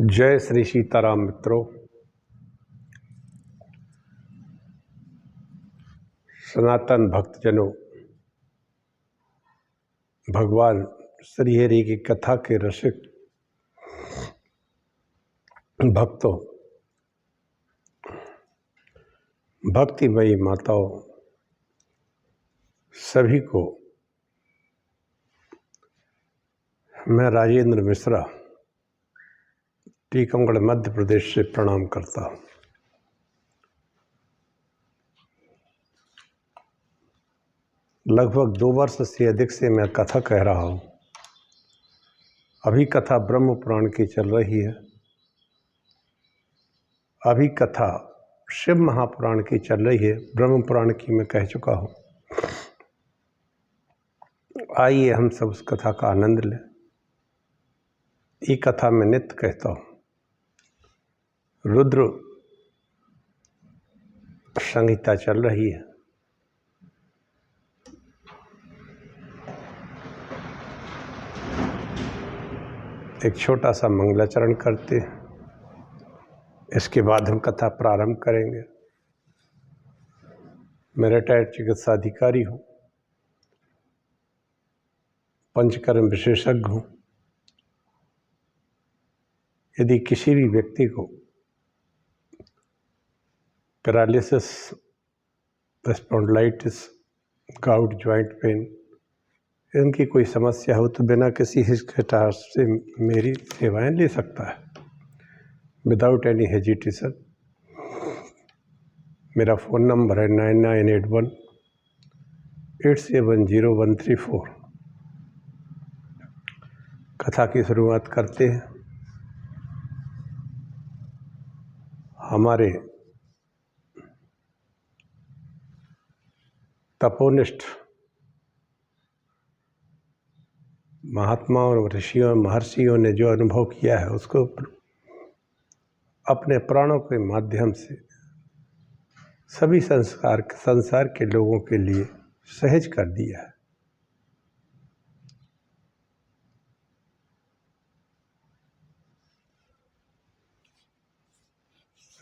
जय श्री सीताराम मित्रों। सनातन भक्तजनों, भगवान श्री हरि की कथा के रसिक भक्तों, भक्तिमयी माताओं, सभी को मैं राजेंद्र मिश्रा टीकमगढ़ मध्य प्रदेश से प्रणाम करता हूँ। लगभग 2 वर्ष से अधिक से मैं कथा कह रहा हूँ। अभी कथा ब्रह्म पुराण की चल रही है। अभी कथा शिव महापुराण की चल रही है। ब्रह्म पुराण की मैं कह चुका हूँ। आइए हम सब उस कथा का आनंद लें। ये कथा मैं नित्य कहता हूँ। रुद्र संहिता चल रही है। एक छोटा सा मंगलाचरण करते हैं, इसके बाद हम कथा प्रारंभ करेंगे। मैं रिटायर्ड चिकित्सा अधिकारी हूँ, पंचकर्म विशेषज्ञ हूँ। यदि किसी भी व्यक्ति को paralysis, spondylitis, gout, joint pain, इनकी कोई समस्या हो तो बिना किसी हिचकिचाहट से मेरी सेवाएं ले सकता है, विदाउट एनी हेजिटेशन। मेरा फ़ोन नंबर है 9981870134। कथा की शुरुआत करते हैं। हमारे तपोनिष्ठ महात्माओं, ऋषियों, महर्षियों ने जो अनुभव किया है उसको अपने प्राणों के माध्यम से सभी संसार के लोगों के लिए सहज कर दिया है।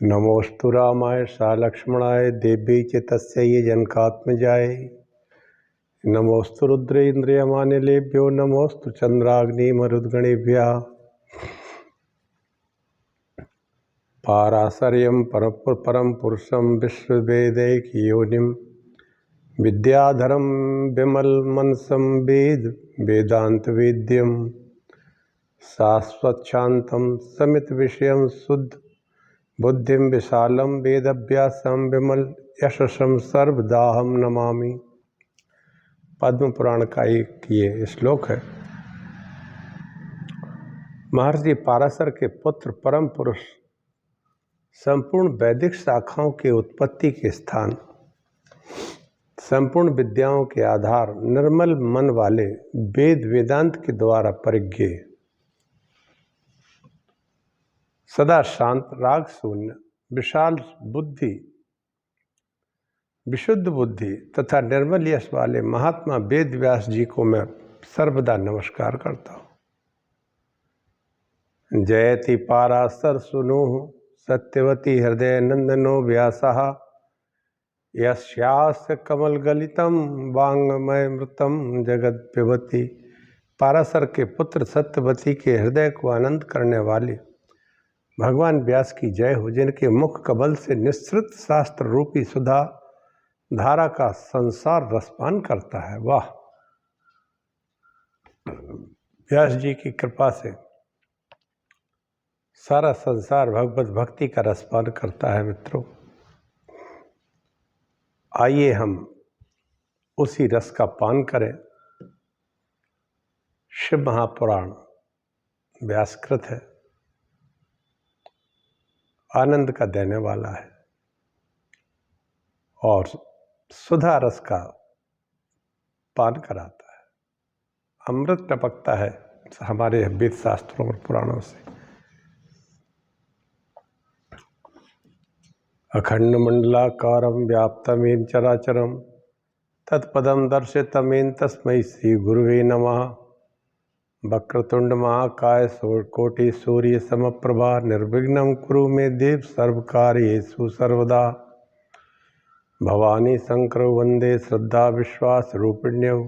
नमोस्तु रामाय सा लक्ष्मणाय देव्यै च तस्यै जनकात्मजाय। नमोस्तु रुद्रेन्द्रियमानिलेभ्यो नमोस्तु चंद्राग्निमरुद्गणेभ्यः। पाराशर्यं परम पुरुषं विश्ववेदैकयोनिं विद्याधरं विमलमनसं वेदान्तवेद्यं शाश्वतशान्तं समितविषयं शुद्ध बुद्धिं विशालं वेदव्यासं विमल यशसं सर्वदाहं नमामि। पद्म पुराण का एक ये श्लोक है। महर्षि पाराशर के पुत्र परम पुरुष संपूर्ण वैदिक शाखाओं के उत्पत्ति के स्थान, संपूर्ण विद्याओं के आधार, निर्मल मन वाले, वेद वेदांत के द्वारा परिज्ञ, सदा शांत, राग शून्य, विशाल बुद्धि, विशुद्ध बुद्धि तथा निर्मल यश वाले महात्मा वेद व्यास जी को मैं सर्वदा नमस्कार करता हूँ। जयति पाराशर सुनुः सत्यवती हृदय नंदनो व्यासः यस्यास्य कमलगलितं वाङ्मयमृतं जगत पिबति। पाराशर के पुत्र सत्यवती के हृदय को आनंद करने वाले भगवान व्यास की जय हो, जिनके मुख कमल से निःसृत शास्त्र रूपी सुधा धारा का संसार रसपान करता है। वाह! व्यास जी की कृपा से सारा संसार भगवत भक्ति का रसपान करता है। मित्रों, आइए हम उसी रस का पान करें। शिव महापुराण व्यासकृत है, आनंद का देने वाला है और सुधा रस का पान कराता है। अमृत टपकता है हमारे वेद शास्त्रों और पुराणों से। अखंड मंडलाकारं व्याप्तमेन चराचरं तत्पदं दर्शितमेन तस्मै श्री गुरुवे नमः। वक्रतुंड महाकाय कोटि सूर्य समप्रभा निर्विघ्नं कुरु मे देव सर्वकार्येषु सर्वदा। भवानी शंकर वंदे श्रद्धा विश्वास रूपिण्यौ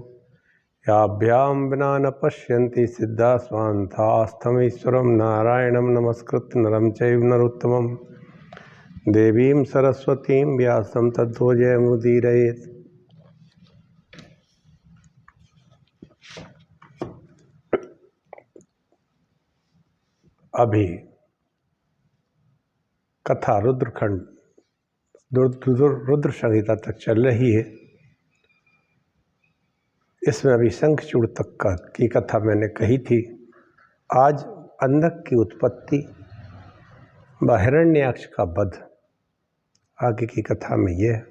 याभ्यां विना न पश्यन्ति सिद्धा स्वान्थास्थमीश्वरं नारायणं नमस्कृत्य नरं चैव नरोत्तमं देवीं सरस्वतीं व्यासं ततो जयमुदीरयेत्। अभी कथा रुद्रखंड रुद्र संहिता तक चल रही है। इसमें अभी शंखचूड़ तक की कथा मैंने कही थी। आज अंधक की उत्पत्ति व हिरण्याक्ष का वध आगे की कथा में यह है।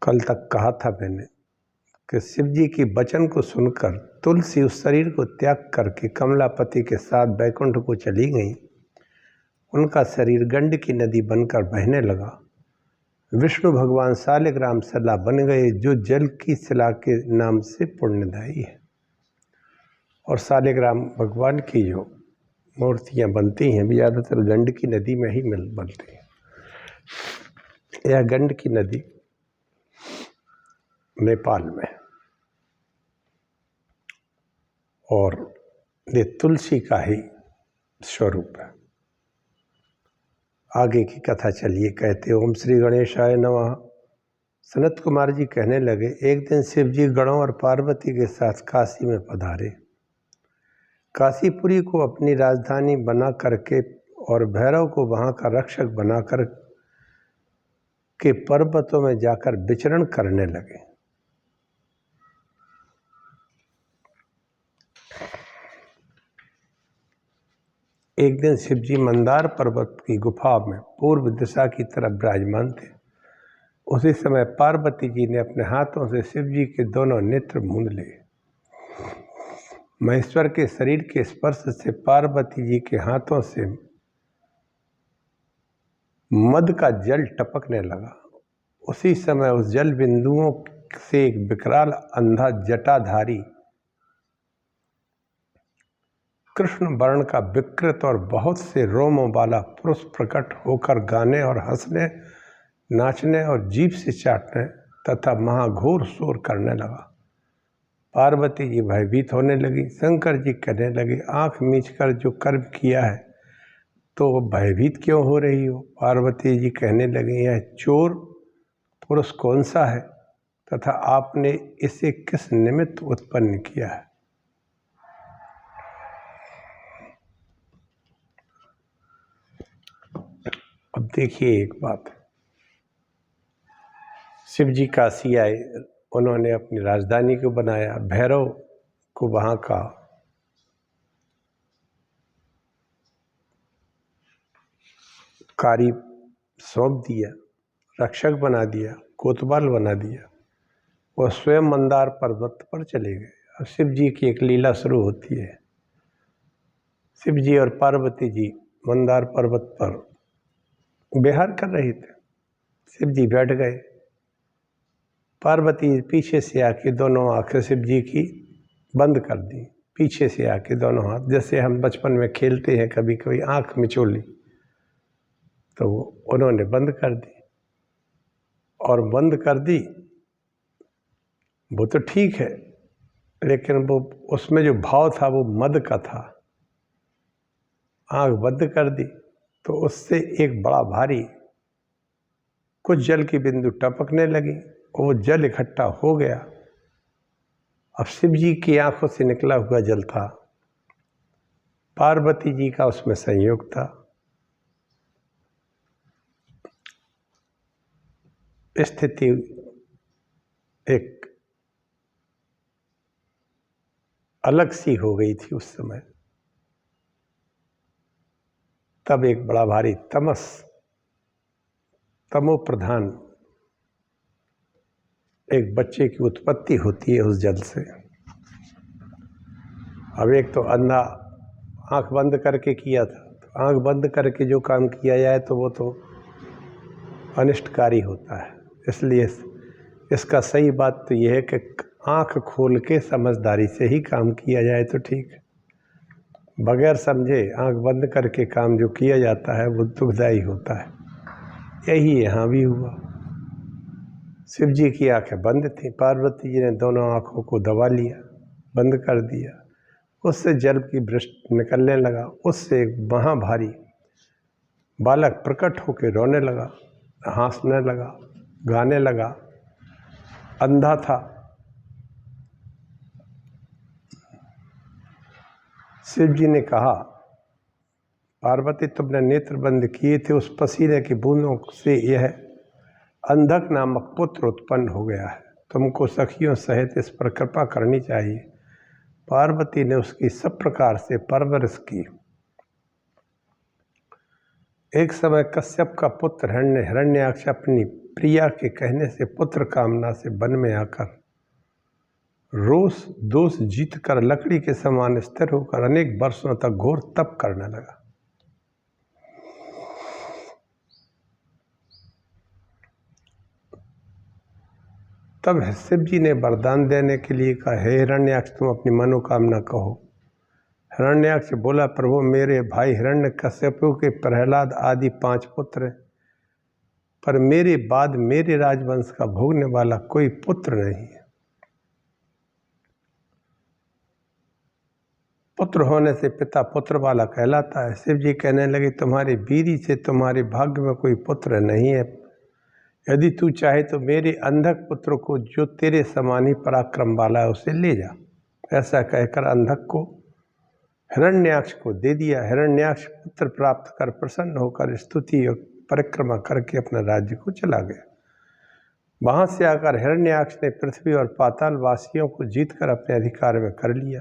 कल तक कहा था मैंने कि शिव जी की वचन को सुनकर तुलसी उस शरीर को त्याग करके कमलापति के साथ बैकुंठ को चली गई। उनका शरीर गंड की नदी बनकर बहने लगा। विष्णु भगवान शालिग्राम शिला बन गए, जो जल की शिला के नाम से पुण्यदायी है। और शालिग्राम भगवान की जो मूर्तियाँ बनती हैं ज़्यादातर गंड की नदी में ही बनती हैं। यह गंड की नदी नेपाल में, और ये तुलसी का ही स्वरूप है। आगे की कथा चलिए। कहते ओम श्री गणेशाय नमः। सनत कुमार जी कहने लगे, एक दिन शिव जी गणों और पार्वती के साथ काशी में पधारे। काशीपुरी को अपनी राजधानी बना करके और भैरव को वहाँ का रक्षक बनाकर के पर्वतों में जाकर विचरण करने लगे। एक दिन शिव जी मंदार पर्वत की गुफा में पूर्व दिशा की तरफ विराजमान थे। उसी समय पार्वती जी ने अपने हाथों से शिव जी के दोनों नेत्र मूंद लिए। महेश्वर के शरीर के स्पर्श से पार्वती जी के हाथों से मद का जल टपकने लगा। उसी समय उस जल बिंदुओं से एक विकराल अंधा जटाधारी कृष्ण वर्ण का विकृत और बहुत से रोमों वाला पुरुष प्रकट होकर गाने और हंसने, नाचने और जीभ से चाटने तथा महाघोर शोर करने लगा। पार्वती जी भयभीत होने लगी। शंकर जी कहने लगे, आंख मीचकर जो कर्म किया है तो वो भयभीत क्यों हो रही हो? पार्वती जी कहने लगे, यह चोर पुरुष कौन सा है तथा आपने इसे किस निमित्त उत्पन्न किया है? अब देखिए एक बात, शिव जी काशी आए, उन्होंने अपनी राजधानी को बनाया, भैरव को वहाँ का कारी सौंप दिया, रक्षक बना दिया, कोतवाल बना दिया। वो स्वयं मंदार पर्वत पर चले गए। अब शिव जी की एक लीला शुरू होती है। शिव जी और पार्वती जी मंदार पर्वत पर विहार कर रहे थे। शिव जी बैठ गए, पार्वती पीछे से आके दोनों आंखें शिव जी की बंद कर दी। पीछे से आके दोनों हाथ, जैसे हम बचपन में खेलते हैं कभी कभी आंख मिचोली, तो उन्होंने बंद कर दी। और बंद कर दी वो तो ठीक है, लेकिन वो उसमें जो भाव था वो मद का था। आंख बंद कर दी तो उससे एक बड़ा भारी कुछ जल की बिंदु टपकने लगी। वो जल इकट्ठा हो गया। अब शिव जी की आंखों से निकला हुआ जल था, पार्वती जी का उसमें संयोग था। स्थिति एक अलग सी हो गई थी उस समय। तब एक बड़ा भारी तमो प्रधान एक बच्चे की उत्पत्ति होती है उस जल से। अब एक तो अंधा आंख बंद करके किया था। तो आंख बंद करके जो काम किया जाए तो वो तो अनिष्टकारी होता है। इसलिए इसका सही बात तो यह है कि आंख खोल के समझदारी से ही काम किया जाए तो ठीक है। बगैर समझे आंख बंद करके काम जो किया जाता है वो दुखदायी होता है। यही यहाँ भी हुआ। शिव जी की आंखें बंद थीं, पार्वती जी ने दोनों आंखों को दबा लिया, बंद कर दिया। उससे जल की वृष्टि निकलने लगा। उससे एक महाभारी बालक प्रकट होकर रोने लगा, हंसने लगा, गाने लगा। अंधा था। शिव जी ने कहा, पार्वती तुमने नेत्र बंद किए थे, उस पसीने की बूंदों से यह अंधक नामक पुत्र उत्पन्न हो गया है। तुमको सखियों सहित इस पर कृपा करनी चाहिए। पार्वती ने उसकी सब प्रकार से परवरिश की। एक समय कश्यप का पुत्र हिरण्याक्ष अपनी प्रिया के कहने से पुत्र कामना से वन में आकर रोष दोष जीत कर लकड़ी के समान स्थिर होकर अनेक वर्षों तक घोर तप करने लगा। तब शिव जी ने वरदान देने के लिए कहा, हे हिरण्याक्ष तुम अपनी मनोकामना कहो। हिरण्याक्ष बोला, प्रभु मेरे भाई हिरण्यकश्यपु के प्रहलाद आदि 5 पुत्र हैं, पर मेरे बाद मेरे राजवंश का भोगने वाला कोई पुत्र नहीं है। पुत्र होने से पिता पुत्र वाला कहलाता है। शिव जी कहने लगे, तुम्हारी बीवी से तुम्हारे भाग्य में कोई पुत्र नहीं है। यदि तू चाहे तो मेरे अंधक पुत्र को, जो तेरे समान ही पराक्रम वाला है, उसे ले जा। ऐसा कहकर अंधक को हिरण्याक्ष को दे दिया। हिरण्याक्ष पुत्र प्राप्त कर प्रसन्न होकर स्तुति और परिक्रमा करके अपने राज्य को चला गया। वहां से आकर हिरण्याक्ष ने पृथ्वी और पाताल वासियों को जीतकर अपने अधिकार में कर लिया।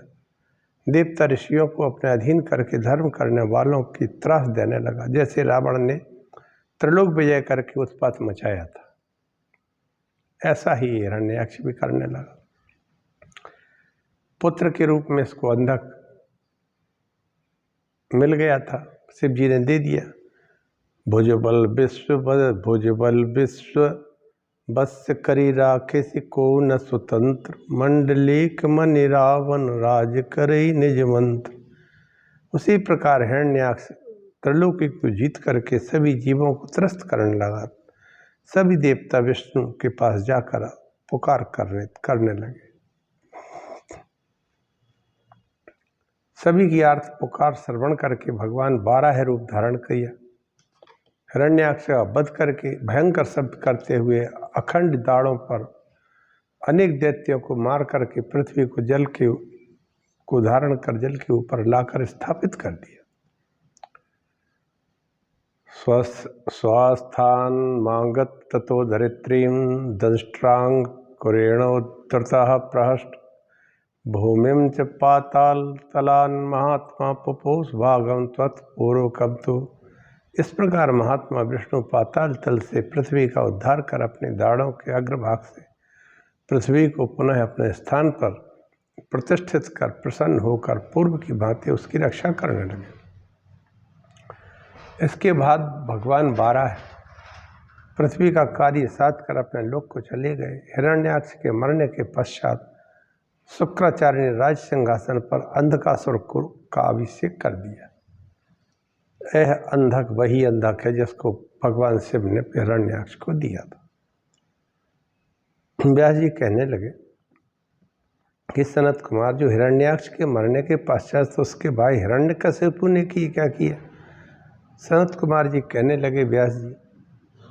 देवता ऋषियों को अपने अधीन करके धर्म करने वालों की त्रास देने लगा, जैसे रावण ने त्रिलोक विजय करके उत्पात मचाया था। ऐसा ही हिरण्याक्ष भी करने लगा। पुत्र के रूप में इसको अंधक मिल गया था, शिव जी ने दे दिया। भुजबल विश्व बस करी राखे को न स्वतंत्र, मंडलेक मनि रावण राज करे निज मंत्र। उसी प्रकार हिरण्याक्ष त्रिलोकी को जीत करके सभी जीवों को त्रस्त करने लगा। सभी देवता विष्णु के पास जाकर पुकार करने लगे। सभी की आर्त पुकार श्रवण करके भगवान 12 रूप धारण किया। हिरण्याक्ष का वध करके भयंकर शब्द करते हुए अखंड दाड़ों पर अनेक दैत्यों को मार करके पृथ्वी को धारण कर जल के ऊपर लाकर स्थापित कर दिया। स्वस्थान मांगत ततो धरित्रीं दंष्ट्रांग कुरेणोद्धृतः प्रहष्ट, भूमिं च पाताल तलान महात्मा पुपोष भागम त्वत्पूर्वकं तु। इस प्रकार महात्मा विष्णु पाताल तल से पृथ्वी का उद्धार कर अपने दाढ़ों के अग्रभाग से पृथ्वी को पुनः अपने स्थान पर प्रतिष्ठित कर प्रसन्न होकर पूर्व की भांति उसकी रक्षा करने लगे। इसके बाद भगवान 12 पृथ्वी का कार्य साध कर अपने लोक को चले गए। हिरण्याक्ष के मरने के पश्चात शुक्राचार्य ने राज सिंहासन पर अंधकासुर का अभिषेक कर दिया। यह अंधक वही अंधक है जिसको भगवान शिव ने हिरण्याक्ष को दिया था। व्यास जी कहने लगे कि सनत कुमार, जो हिरण्याक्ष के मरने के पश्चात तो उसके भाई हिरण्यकशिपु ने क्या किया। सनत कुमार जी कहने लगे, व्यास जी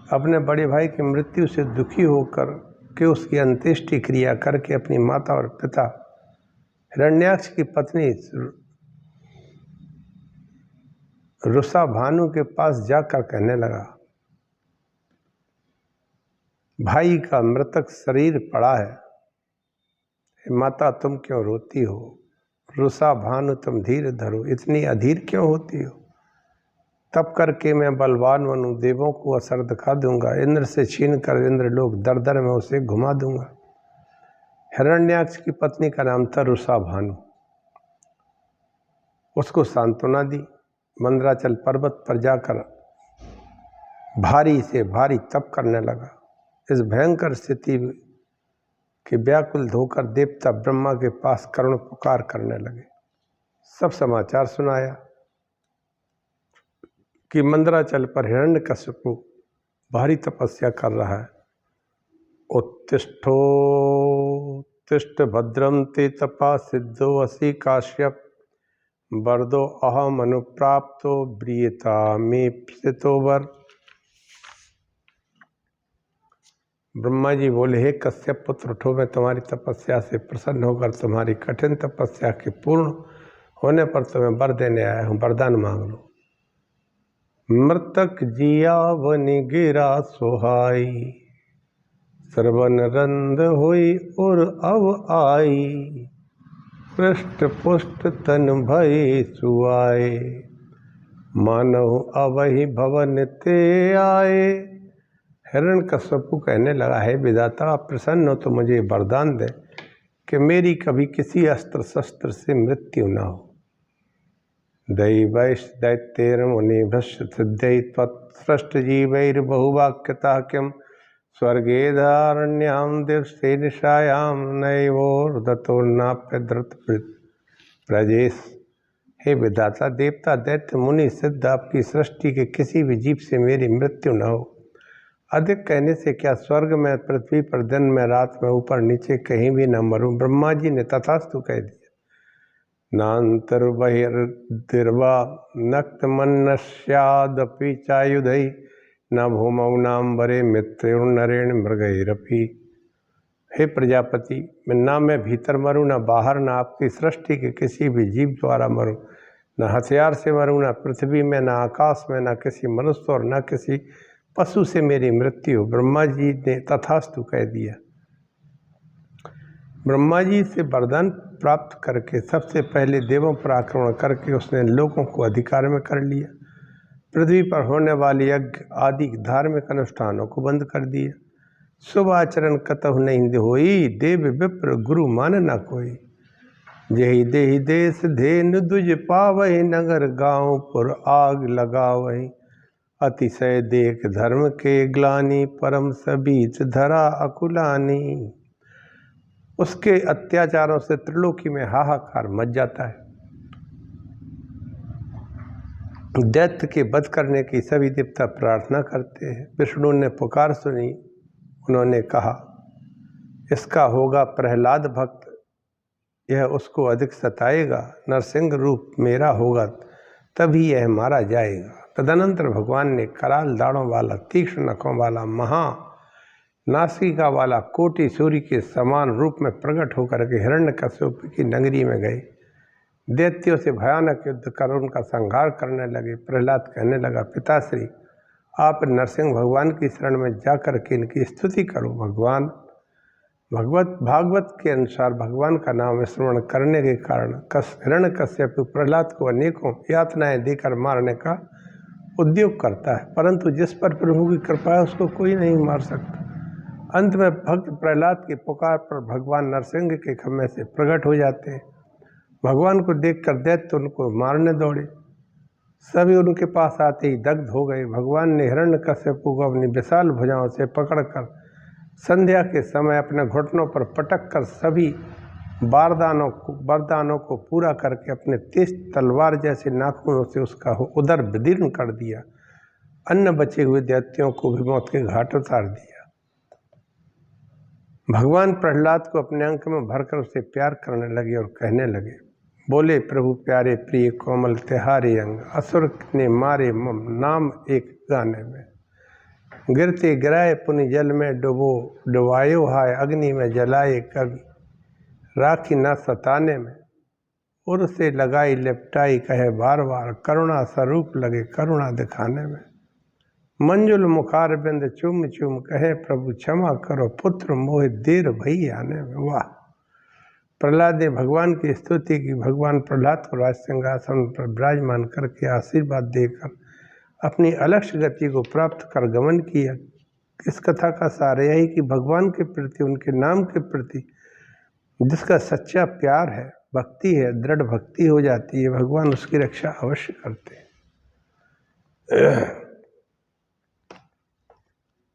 अपने बड़े भाई की मृत्यु से दुखी होकर के उसकी अंत्येष्टि क्रिया करके अपनी माता और पिता हिरण्याक्ष की पत्नी रुषा भानु के पास जाकर कहने लगा, भाई का मृतक शरीर पड़ा है, माता तुम क्यों रोती हो। रुषा भानु तुम धीर धरो, इतनी अधीर क्यों होती हो। तब करके मैं बलवान बनूं, देवों को असर दिखा दूंगा, इंद्र से छीन कर इंद्र लोग दर दर में उसे घुमा दूंगा। हिरण्याक्ष की पत्नी का नाम था रुषा भानु। उसको सांत्वना दी। मंदराचल पर्वत पर जाकर भारी से भारी तप करने लगा। इस भयंकर स्थिति के व्याकुल होकर देवता ब्रह्मा के पास करुण पुकार करने लगे। सब समाचार सुनाया कि मंदराचल पर हिरण्यकश्यप भारी तपस्या कर रहा है। उत्तिष्ठ भद्रम ते तपा सिद्धो असि काश्यप वरदो अहम अनुप्राप्तो ब्रियता मे स्थितोवर। ब्रह्मा जी बोले, हे कश्यप पुत्र, उठो, मैं तुम्हारी तपस्या से प्रसन्न होकर तुम्हारी कठिन तपस्या के पूर्ण होने पर तुम्हें वर देने आया हूँ, वरदान मांग लो। मृतक जिया बनि गिरा सोहाई, श्रवण रंद हुई और अब आई, पृष्ठ पुष्ट तन भय सुआए, मानव अवहि भवन ते आए। हिरण्यकश्यप कहने लगा, है विधाता, आप प्रसन्न हो तो मुझे वरदान दे कि मेरी कभी किसी अस्त्र शस्त्र से मृत्यु न हो। दैवैश दैत्यैर मुनिभ्यश्च सिद्धै त्वत्सृष्ट जीवैर्बहुवाक्यतः किं स्वर्गेधारण्यां दिवसे निशायां नैवोर्दतोर्नाप्य धृत प्रजेश। हे विधाता, देवता, दैत्य, मुनि, सिद्ध, आपकी सृष्टि के किसी भी जीव से मेरी मृत्यु न हो। अधिक कहने से क्या, स्वर्ग में, पृथ्वी पर, दिन में, रात में, ऊपर नीचे कहीं भी न मरूं। ब्रह्मा जी ने तथास्तु कह दिया। नान्तर बहिर्दिर्वा नक्त मन्नस्यादपि चायुधै न भूमौ नाम्बरे मित्रुर्नरेण मृगैरपि। हे प्रजापति, ना मैं भीतर मरूं, न बाहर, न आपकी सृष्टि के किसी भी जीव द्वारा मरूं, न हथियार से मरूं, न पृथ्वी में, न आकाश में, न किसी मनुष्य और न किसी पशु से मेरी मृत्यु। ब्रह्मा जी ने तथास्तु कह दिया। ब्रह्मा जी से वरदान प्राप्त करके सबसे पहले देवों पर आक्रमण करके उसने लोगों को अधिकार में कर लिया। पृथ्वी पर होने वाली यज्ञ आदि धार्मिक अनुष्ठानों को बंद कर दिया। शुभ आचरण कतहु नहीं होई, देव विप्र गुरु मान न कोई। जेहि देहि देश धेनु दुज पावहि, नगर गाँव पुर आग लगावहि। अतिशय देख धर्म के ग्लानि, परम सबीच धरा अकुलानी। उसके अत्याचारों से त्रिलोकी में हाहाकार मच जाता है। दैत्य के वध करने की सभी देवता प्रार्थना करते हैं। विष्णु ने पुकार सुनी, उन्होंने कहा, इसका होगा प्रहलाद भक्त, यह उसको अधिक सताएगा। नरसिंह रूप मेरा होगा, तभी यह मारा जाएगा। तदनंतर भगवान ने कराल दाढ़ों वाला, तीक्ष्ण नखों वाला, महा नासिका वाला, कोटि सूर्य के समान रूप में प्रकट होकर के हिरण्यकश्यप की नगरी में गए। दैत्यों से भयानक युद्ध कर उनका संहार करने लगे। प्रहलाद कहने लगा, पिताश्री, आप नरसिंह भगवान की शरण में जाकर के इनकी स्तुति करो। भगवान भागवत के अनुसार भगवान का नाम स्मरण करने के कारण हिरण्यकश्यप प्रहलाद को अनेकों यातनाएं देकर मारने का उद्योग करता है, परंतु जिस पर प्रभु की कृपा है उसको कोई नहीं मार सकता। अंत में भक्त प्रहलाद की पुकार पर भगवान नरसिंह के खम्भे से प्रकट हो जाते हैं। भगवान को देखकर दैत्य उनको मारने दौड़े। सभी उनके पास आते ही दग्ध हो गए। भगवान ने हिरण्यकश्यप को अपनी विशाल भुजाओं से पकड़कर संध्या के समय अपने घुटनों पर पटक कर सभी वरदानों को पूरा करके अपने तेज तलवार जैसे नाखूनों से उसका उदर विदीर्ण कर दिया। अन्य बचे हुए दैत्यों को भी मौत के घाट उतार दिया। भगवान प्रहलाद को अपने अंक में भरकर उसे प्यार करने लगे और कहने लगे, बोले, प्रभु प्यारे प्रिय कोमल तिहारे अंग, असुर ने मारे मम नाम एक गाने में। गिरते गिराए पुनि जल में डुबायो हाय, अग्नि में जलाए कभी राखी न सताने में। उर से लगाई लिपटाई कहे बार बार, करुणा स्वरूप लगे करुणा दिखाने में। मंजुल मुखार बिंद चुम चुम कहे, प्रभु क्षमा करो पुत्र मोहि देर भई आने में। वाह! प्रहलाद ने भगवान की स्तुति की। भगवान प्रहलाद को राज सिंहासन पर विराजमान करके आशीर्वाद देकर अपनी अलक्ष्य गति को प्राप्त कर गमन किया। इस कथा का सार यही कि भगवान के प्रति, उनके नाम के प्रति जिसका सच्चा प्यार है भक्ति है, दृढ़ भक्ति हो जाती है, भगवान उसकी रक्षा अवश्य करते हैं।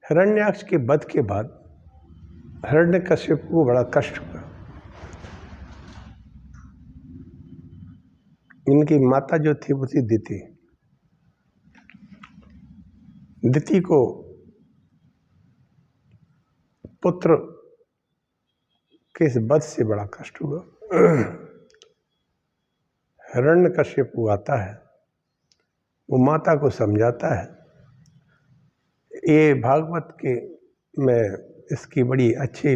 हिरण्याक्ष के वध के बाद हिरण्यकश्यप को बड़ा कष्ट हुआ। इनकी माता जो थी वो थी दिति। दिति को पुत्र के इस वध से बड़ा कष्ट हुआ। हिरण्यकश्यप आता है, वो माता को समझाता है। ये भागवत के में इसकी बड़ी अच्छी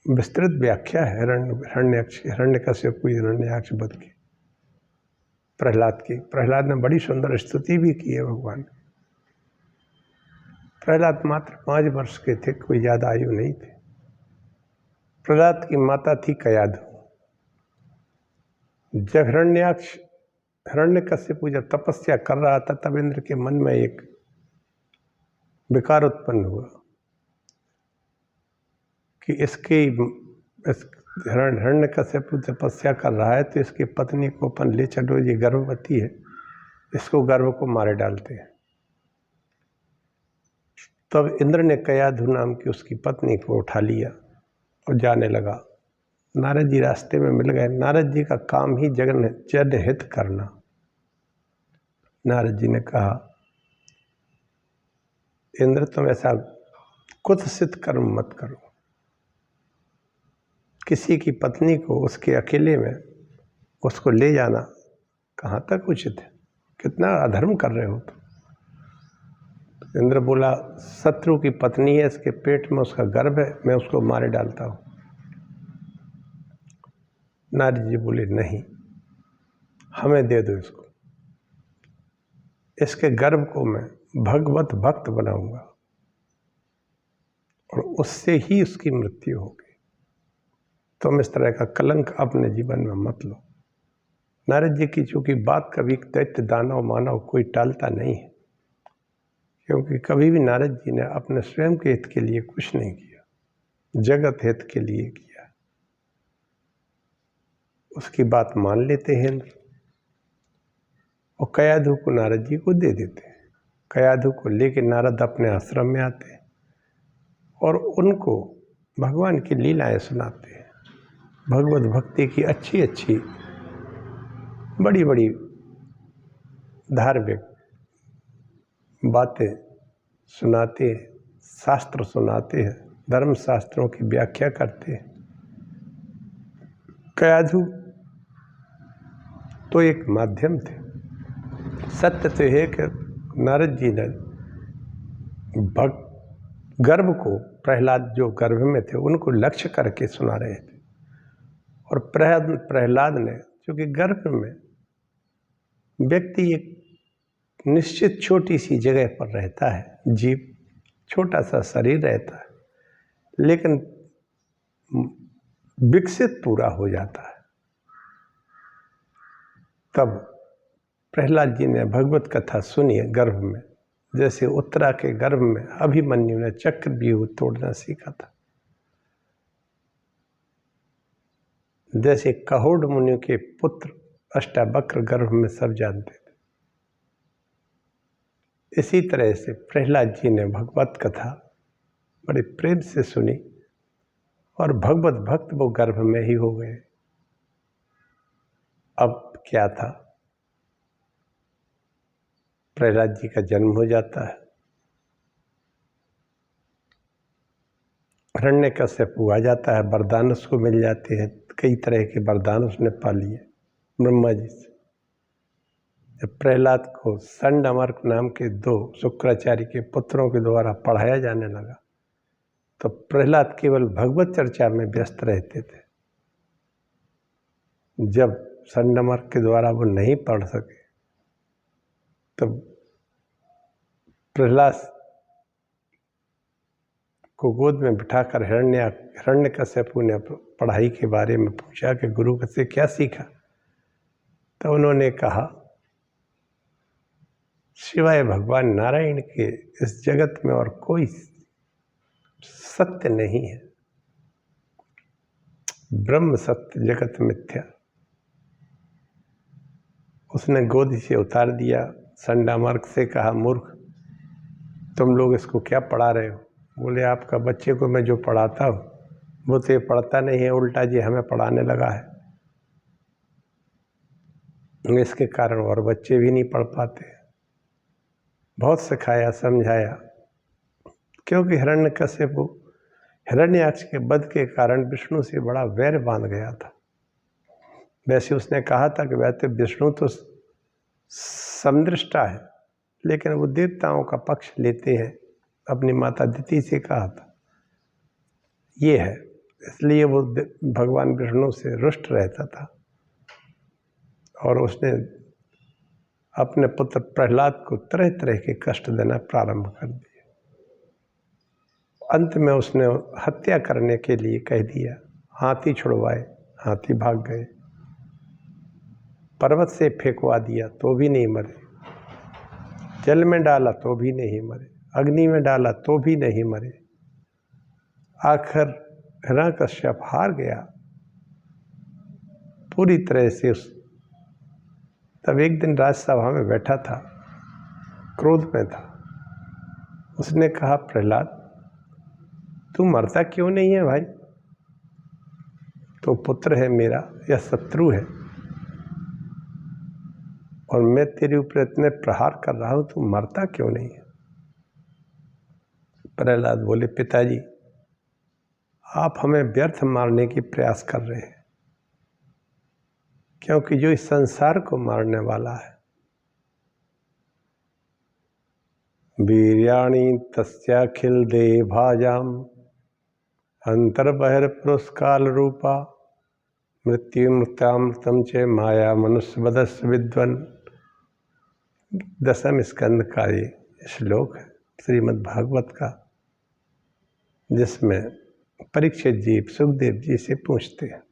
विस्तृत व्याख्या है हिरण्यकश्यप को हिरण्याक्ष वध की, प्रहलाद की। प्रहलाद ने बड़ी सुंदर स्तुति भी की है भगवान। प्रहलाद मात्र 5 वर्ष के थे, कोई ज़्यादा आयु नहीं थी। प्रहलाद की माता थी कयाधु। जब हिरण्यकश्यप जब तपस्या कर रहा था तब इंद्र के मन में एक विकार उत्पन्न हुआ कि हिरण्यकश्यप तपस्या कर रहा है तो इसकी पत्नी को अपन ले चलो, ये गर्भवती है, इसको गर्भ को मारे डालते हैं। तब इंद्र ने कयाधु नाम की उसकी पत्नी को उठा लिया और जाने लगा। नारद जी रास्ते में मिल गए। नारद जी का काम ही जन हित करना। नारद जी ने कहा, इंद्र तुम ऐसा कुत्सित कर्म मत करो। किसी की पत्नी को उसके अकेले में उसको ले जाना कहाँ तक उचित है? कितना अधर्म कर रहे हो तुम। तो इंद्र बोला, शत्रु की पत्नी है, इसके पेट में उसका गर्भ है, मैं उसको मारे डालता हूँ। नारद जी बोले, नहीं, हमें दे दो इसको, इसके गर्भ को मैं भगवत भक्त बनाऊंगा और उससे ही उसकी मृत्यु होगी। तुम इस तरह का कलंक अपने जीवन में मत लो। नारद जी की चूंकि बात कभी दैत्य दानव मानव कोई टालता नहीं है, क्योंकि कभी भी नारद जी ने अपने स्वयं के हित के लिए कुछ नहीं किया, जगत हित के लिए किया। उसकी बात मान लेते हैं इंद्र और कयाधु को नारद जी को दे देते हैं। कयाधु को लेकर नारद अपने आश्रम में आते हैं और उनको भगवान की लीलाएं सुनाते हैं। भगवत भक्ति की अच्छी अच्छी बड़ी बड़ी धार्मिक बातें सुनाते हैं, शास्त्र सुनाते हैं, धर्म शास्त्रों की व्याख्या करते हैं। कयाधु तो एक माध्यम थे। सत्य तो है कि नारद जी ने गर्भ को, प्रहलाद जो गर्भ में थे उनको लक्ष्य करके सुना रहे थे। और प्रहलाद ने, क्योंकि गर्भ में व्यक्ति एक निश्चित छोटी सी जगह पर रहता है, जीव छोटा सा शरीर रहता है, लेकिन विकसित पूरा हो जाता है। तब प्रहलाद जी ने भगवत कथा सुनी है गर्भ में। जैसे उत्तरा के गर्भ में अभिमन्यु ने चक्रव्यूह तोड़ना सीखा था, जैसे कहोड मुनि के पुत्र अष्टावक्र गर्भ में सब जानते थे, इसी तरह से प्रहलाद जी ने भगवत कथा बड़े प्रेम से सुनी और भगवत भक्त वो गर्भ में ही हो गए। अब क्या था, प्रहलाद जी का जन्म हो जाता है, हिरण्यकश्यप आ जाता है, वरदान उसको मिल जाते हैं, कई तरह के वरदान उसने पा लिए ब्रह्मा जी से। जब प्रहलाद को संडमर्क नाम के 2 शुक्राचार्य के पुत्रों के द्वारा पढ़ाया जाने लगा तो प्रहलाद केवल भगवत चर्चा में व्यस्त रहते थे। जब संडमर्क के द्वारा वो नहीं पढ़ सके तब प्रहलाद को गोद में बिठाकर हिरण्यकश्यप ने पढ़ाई के बारे में पूछा कि गुरु से क्या सीखा। तो उन्होंने कहा, सिवाय भगवान नारायण के इस जगत में और कोई सत्य नहीं है। ब्रह्म सत्य, जगत मिथ्या। उसने गोदी से उतार दिया। संडामार्क से कहा, मूर्ख, तुम लोग इसको क्या पढ़ा रहे हो? बोले, आपका बच्चे को मैं जो पढ़ाता हूँ वो तो ये पढ़ता नहीं है, उल्टा जी हमें पढ़ाने लगा है। इसके कारण और बच्चे भी नहीं पढ़ पाते। बहुत सिखाया, समझाया, क्योंकि हिरण्यकश्यप हिरण्याक्ष के वध के कारण विष्णु से बड़ा वैर बांध गया था। वैसे उसने कहा था कि वैसे विष्णु तो समदृष्टा है, लेकिन वो देवताओं का पक्ष लेते हैं। अपनी माता दिति से कहा था ये है, इसलिए वो भगवान विष्णु से रुष्ट रहता था और उसने अपने पुत्र प्रहलाद को तरह तरह के कष्ट देना प्रारंभ कर दिए। अंत में उसने हत्या करने के लिए कह दिया। हाथी छुड़वाए, हाथी भाग गए। पर्वत से फेंकवा दिया तो भी नहीं मरे, जल में डाला तो भी नहीं मरे, अग्नि में डाला तो भी नहीं मरे। आखिर हिरण्यकश्यप हार गया पूरी तरह से। तब एक दिन राजसभा में बैठा था, क्रोध में था। उसने कहा, प्रहलाद, तू मरता क्यों नहीं है भाई? तो पुत्र है मेरा या शत्रु है, और मैं तेरे ऊपर इतने प्रहार कर रहा हूं, तू मरता क्यों नहीं है? प्रहलाद बोले, पिताजी, आप हमें व्यर्थ मारने की प्रयास कर रहे हैं, क्योंकि जो इस संसार को मारने वाला है, वीर्याणि तस्याखिल देह भाजाम अंतर्बहिर्पुरुषकाल रूपा मृत्यु मृत्यामृतम च माया मनुष्य वधस्य विद्वन। 10वें स्कंद का ये श्लोक है श्रीमद् भागवत का, जिसमें परीक्षित जी सुखदेव जी से पूछते हैं।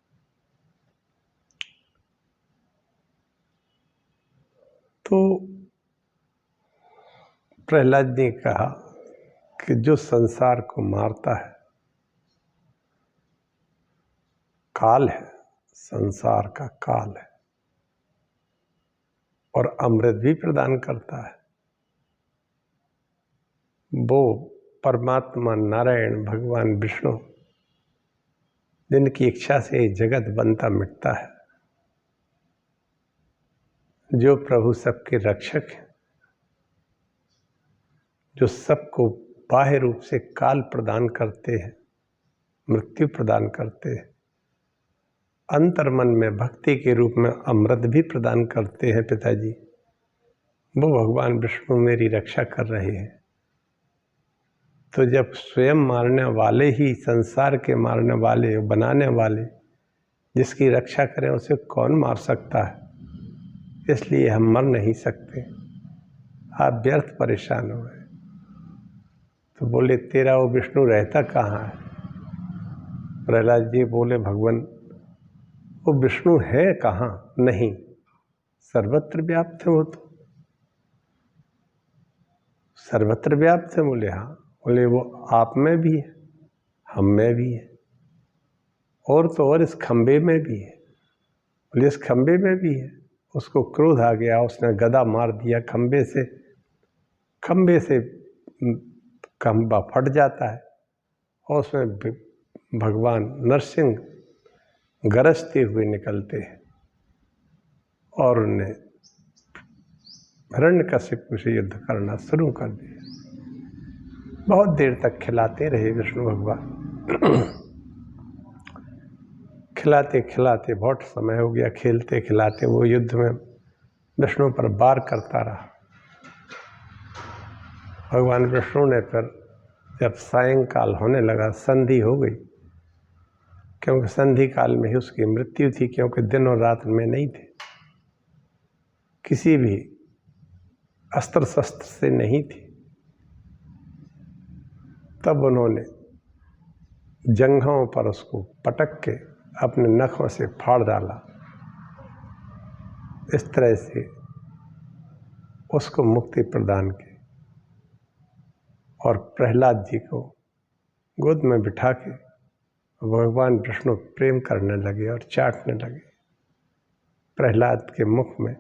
तो प्रहलाद ने कहा कि जो संसार को मारता है काल है, संसार का काल है, और अमृत भी प्रदान करता है। वो परमात्मा नारायण भगवान विष्णु, जिनकी इच्छा से जगत बनता मिटता है, जो प्रभु सबके रक्षक हैं, जो सबको बाह्य रूप से काल प्रदान करते हैं, मृत्यु प्रदान करते हैं, अंतर्मन में भक्ति के रूप में अमृत भी प्रदान करते हैं। पिताजी, वो भगवान विष्णु मेरी रक्षा कर रहे हैं। तो जब स्वयं मारने वाले ही, संसार के मारने वाले, बनाने वाले, जिसकी रक्षा करें, उसे कौन मार सकता है? इसलिए हम मर नहीं सकते। आप व्यर्थ परेशान हो गए। तो बोले, तेरा वो विष्णु रहता कहाँ है? प्रहलाद जी बोले, भगवान, वो विष्णु है कहाँ? नहीं, सर्वत्र व्याप्त है। वो तो सर्वत्र व्याप्त है। बोले, हाँ। बोले, वो आप में भी है, हम में भी है, और तो और इस खंबे में भी है। बोले, इस खंबे में भी है। उसको क्रोध आ गया, उसने गदा मार दिया खंबे से। खंबे से खंबा फट जाता है और उसमें भगवान नरसिंह गरजते हुए निकलते हैं और उन्हें हिरण्यकश्यप से युद्ध करना शुरू कर दिया। बहुत देर तक खिलाते रहे विष्णु भगवान। खिलाते खिलाते बहुत समय हो गया, खेलते खिलाते वो युद्ध में विष्णु पर वार करता रहा। भगवान विष्णु ने फिर जब सायंकाल होने लगा, संधि हो गई, क्योंकि संधि काल में ही उसकी मृत्यु थी, क्योंकि दिन और रात में नहीं थे, किसी भी अस्त्र शस्त्र से नहीं थी। तब उन्होंने जंघों पर उसको पटक के अपने नखों से फाड़ डाला। इस तरह से उसको मुक्ति प्रदान की और प्रहलाद जी को गोद में बिठा के भगवान विष्णु प्रेम करने लगे और चाटने लगे। प्रहलाद के मुख में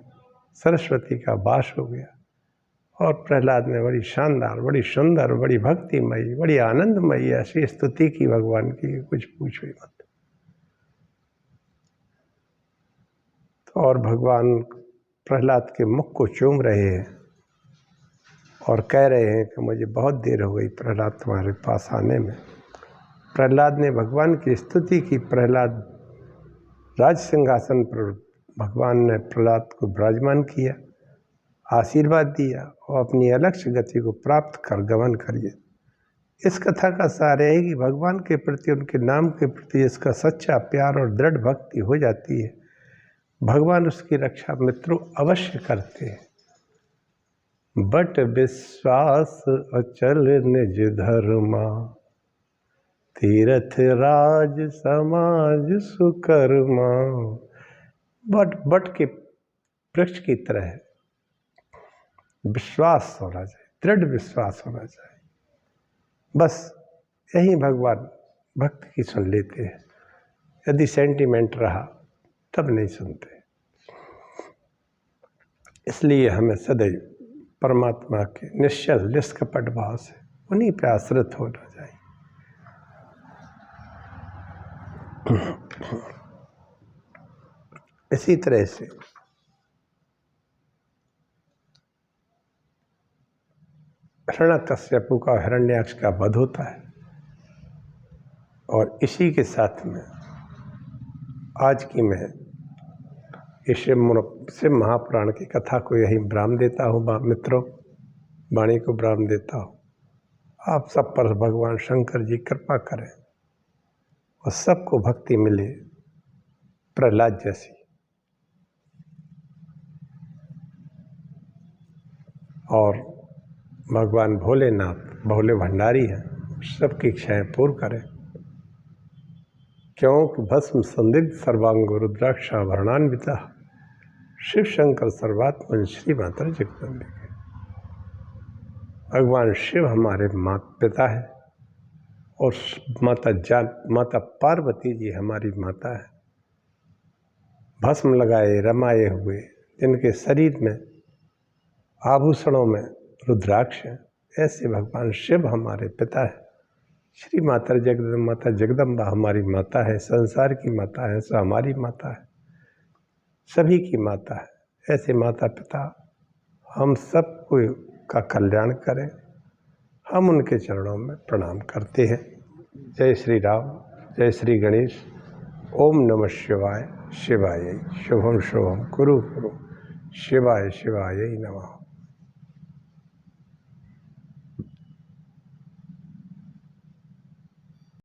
सरस्वती का वास हो गया। और प्रहलाद ने बड़ी शानदार, बड़ी सुंदर, बड़ी भक्तिमयी, बड़ी आनंदमयी ऐसी स्तुति की भगवान की, कुछ पूछो ही मत। तो और भगवान प्रहलाद के मुख को चूम रहे हैं और कह रहे हैं कि मुझे बहुत देर हो गई प्रहलाद तुम्हारे पास आने में। प्रहलाद ने भगवान की स्तुति की। प्रहलाद राज सिंहासन पर भगवान ने प्रहलाद को विराजमान किया, आशीर्वाद दिया और अपनी अलक्ष्य गति को प्राप्त कर गमन करिए। इस कथा का सार है कि भगवान के प्रति, उनके नाम के प्रति इसका सच्चा प्यार और दृढ़ भक्ति हो जाती है, भगवान उसकी रक्षा मित्रों अवश्य करते हैं। बट विश्वास अचल निज धर्मा, तीर्थ राज समाज सुकर्मा। बट के वृक्ष की तरह विश्वास होना चाहिए, दृढ़ विश्वास होना चाहिए। बस यही भगवान भक्त की सुन लेते हैं। यदि सेंटिमेंट रहा तब नहीं सुनते। इसलिए हमें सदैव परमात्मा के निश्चल निष्कपट भाव से उन्हीं पे आश्रित होना चाहिए। इसी तरह से हिरण्यकश्यपु का, हिरण्याक्ष का वध होता है। और इसी के साथ में आज की मैं इस शिव महापुराण की कथा को यही विराम देता हूँ मित्रों, वाणी को विराम देता हूँ। आप सब पर भगवान शंकर जी कृपा करें और सबको भक्ति मिले प्रहलाद जैसी। और भगवान भोलेनाथ भोले भंडारी हैं, सबकी इच्छाएं पूर्ण करें। क्योंकि भस्म संदिग्ध सर्वांगो रुद्राक्षाभरणान्विता, शिव शंकर सर्वात्मन श्री माता जगदम्बिके। भगवान शिव हमारे माता पिता है और माता पार्वती जी हमारी माता है। भस्म लगाए रमाए हुए, जिनके शरीर में आभूषणों में रुद्राक्ष है, ऐसे भगवान शिव हमारे पिता है। श्री माता जगदम्बा हमारी माता है, संसार की माता है, सो हमारी माता है, सभी की माता है। ऐसे माता पिता हम सबको का कल्याण करें, हम उनके चरणों में प्रणाम करते हैं। जय श्री राम, जय श्री गणेश। ओम नमः शिवाय, शिवाय शुभम शुभम कुरु कुरु, शिवाय शिवाय नमः।